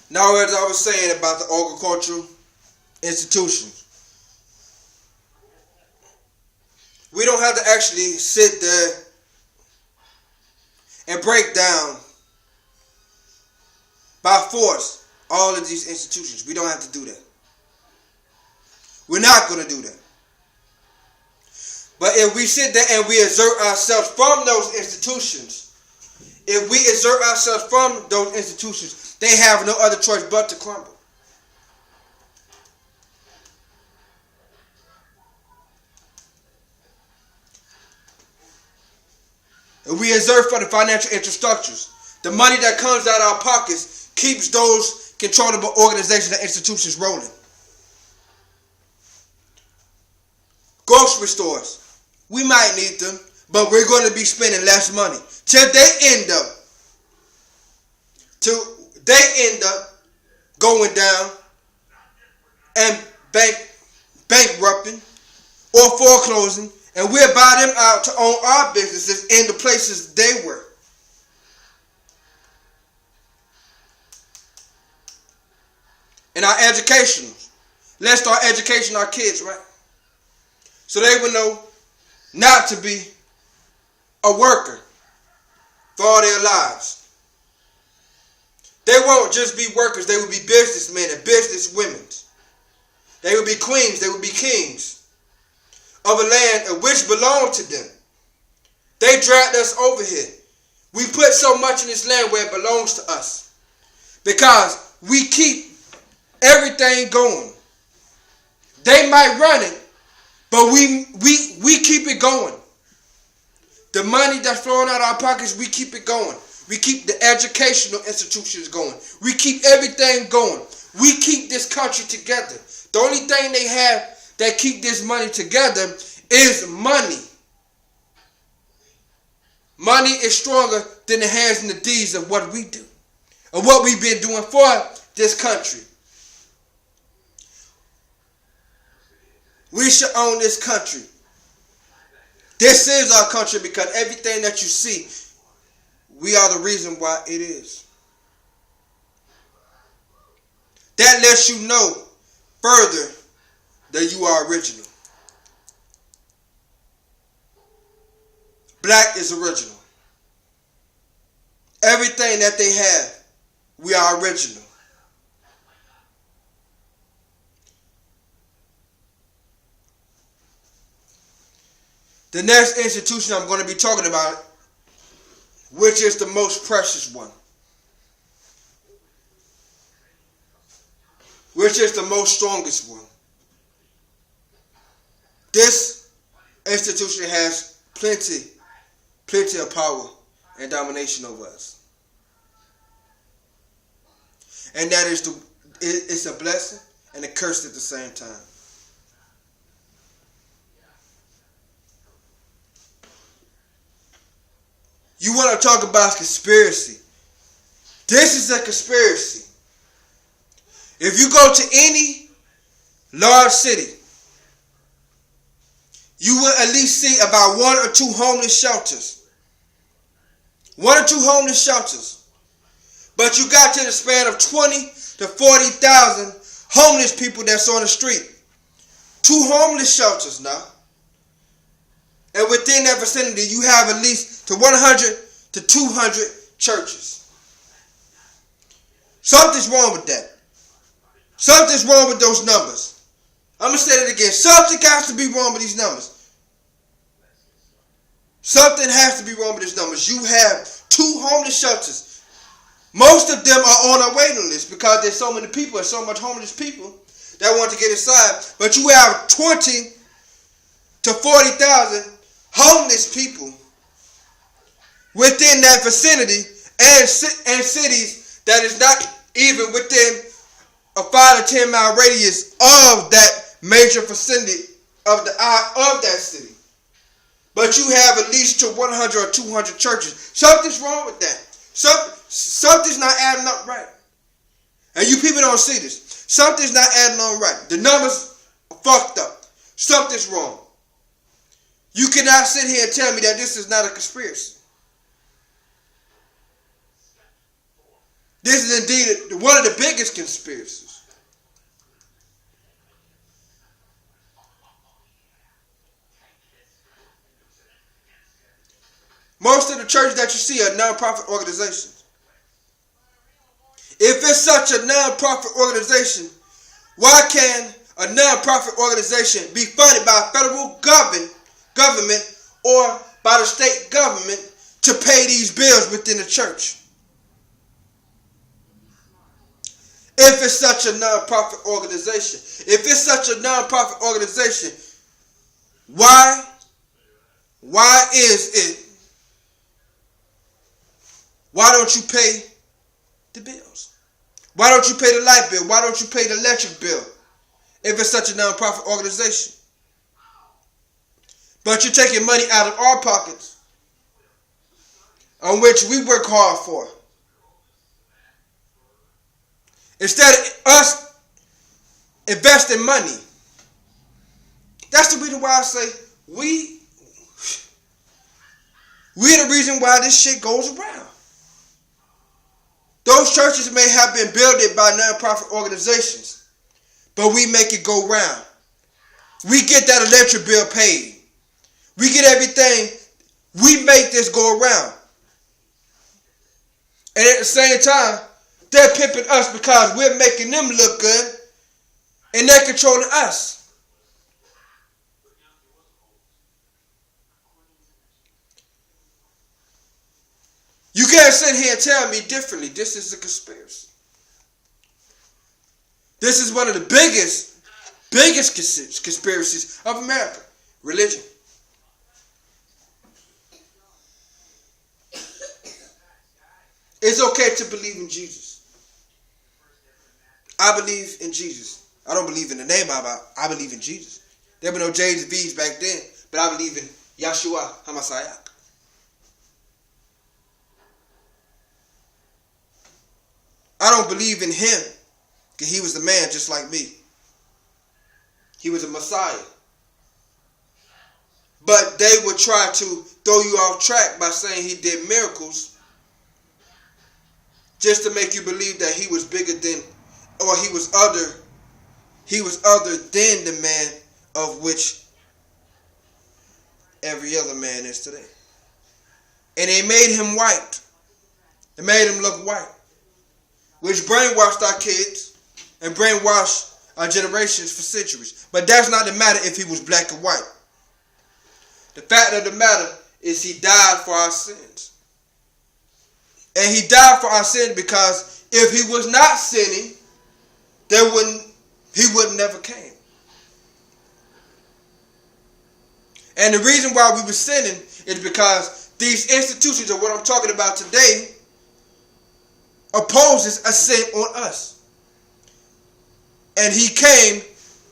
Now, as I was saying about the agricultural institutions, we don't have to actually sit there and break down by force all of these institutions. We don't have to do that. We're not going to do that. But if we sit there and we exert ourselves from those institutions, if we exert ourselves from those institutions, they have no other choice but to crumble. If we exert from the financial infrastructures, the money that comes out of our pockets keeps those controllable organizations and institutions rolling. Grocery stores, we might need them, but we're going to be spending less money till they end up going down and bankrupting or foreclosing, and we'll buy them out to own our businesses in the places they were. In our education, let's start educating our kids, right? So they will know not to be a worker for all their lives. They won't just be workers, they will be businessmen and businesswomen. They will be queens, they will be kings of a land which belonged to them. They dragged us over here. We put so much in this land where it belongs to us because we keep everything going. They might run it, but we keep it going. The money that's flowing out of our pockets, we keep it going. We keep the educational institutions going. We keep everything going. We keep this country together. The only thing they have that keep this money together is money. Money is stronger than the hands and the deeds of what we do, of what we've been doing for this country. We should own this country. This is our country because everything that you see, we are the reason why it is. That lets you know further that you are original. Black is original. Everything that they have, we are original. The next institution I'm going to be talking about, which is the most precious one, which is the most strongest one. This institution has plenty of power and domination over us. And that is it's a blessing and a curse at the same time. You want to talk about conspiracy? This is a conspiracy. If you go to any large city, you will at least see about 1 or 2 homeless shelters. 1 or 2 homeless shelters. But you got to the span of 20 to 40,000 homeless people that's on the street. 2 homeless shelters now. And within that vicinity, you have at least to 100 to 200 churches. Something's wrong with that. Something's wrong with those numbers. I'm going to say that again. Something has to be wrong with these numbers. Something has to be wrong with these numbers. You have 2 homeless shelters. Most of them are on a waiting list because there's so many people and so much homeless people that want to get inside. But you have 20 to 40,000 homeless people within that vicinity and cities that is not even within a 5 to 10 mile radius of that major vicinity of that city. But you have at least to 100 or 200 churches. Something's wrong with that. Something's not adding up right. And you people don't see this. Something's not adding up right. The numbers are fucked up. Something's wrong. You cannot sit here and tell me that this is not a conspiracy. This is indeed one of the biggest conspiracies. Most of the churches that you see are non-profit organizations. If it's such a non-profit organization, why can a non-profit organization be funded by a federal government or by the state government to pay these bills within the church? If it's such a non-profit organization, why is it? Why don't you pay the bills? Why don't you pay the light bill? Why don't you pay the electric bill? If it's such a non-profit organization. But you're taking money out of our pockets, on which we work hard for. Instead of us investing money. That's the reason why I say we're the reason why this shit goes around. Those churches may have been built by non-profit organizations, but we make it go round. We get that electric bill paid. We get everything. We make this go around. And at the same time, they're pimping us because we're making them look good and they're controlling us. You can't sit here and tell me differently. This is a conspiracy. This is one of the biggest conspiracies of America. Religion. It's okay to believe in Jesus. I believe in Jesus. I don't believe in the name I believe in Jesus. There were no J's and V's back then, but I believe in Yahshua HaMashiach. I don't believe in him because he was a man just like me. He was a Messiah. But they would try to throw you off track by saying he did miracles just to make you believe that he was bigger than, or he was other than the man of which every other man is today. And they made him white. They made him look white, which brainwashed our kids and brainwashed our generations for centuries. But that's not the matter if he was black or white. The fact of the matter is he died for our sins. And he died for our sins because if he was not sinning, he would never came. And the reason why we were sinning is because these institutions of what I'm talking about today opposes a sin on us. And he came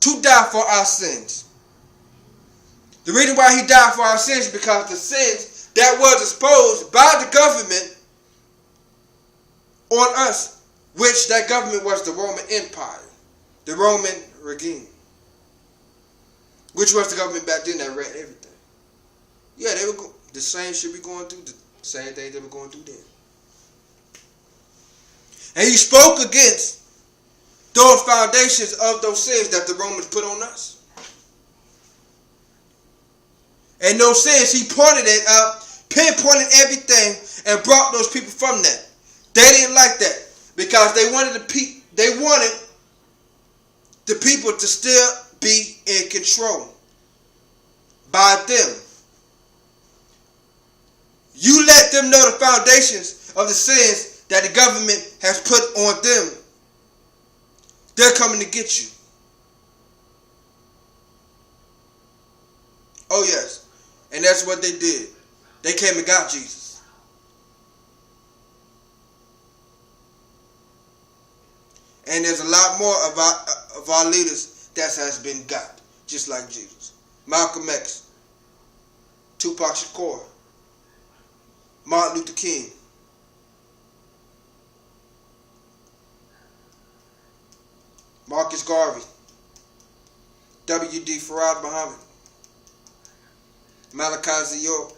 to die for our sins. The reason why he died for our sins is because the sins that was exposed by the government on us, which that government was the Roman Empire, the Roman regime, which was the government back then that ran everything. Yeah, they were the same shit we going through, the same thing they were going through then. And he spoke against those foundations of those sins that the Romans put on us. And those sins, he pointed it out, pinpointed everything, and brought those people from that. They didn't like that because they wanted the people to still be in control by them. You let them know the foundations of the sins that the government has put on them. They're coming to get you. Oh yes. And that's what they did. They came and got Jesus. And there's a lot more of our leaders that has been got, just like Jesus. Malcolm X, Tupac Shakur, Martin Luther King, Marcus Garvey, W.D. Farad Muhammad, Malachi Z. York,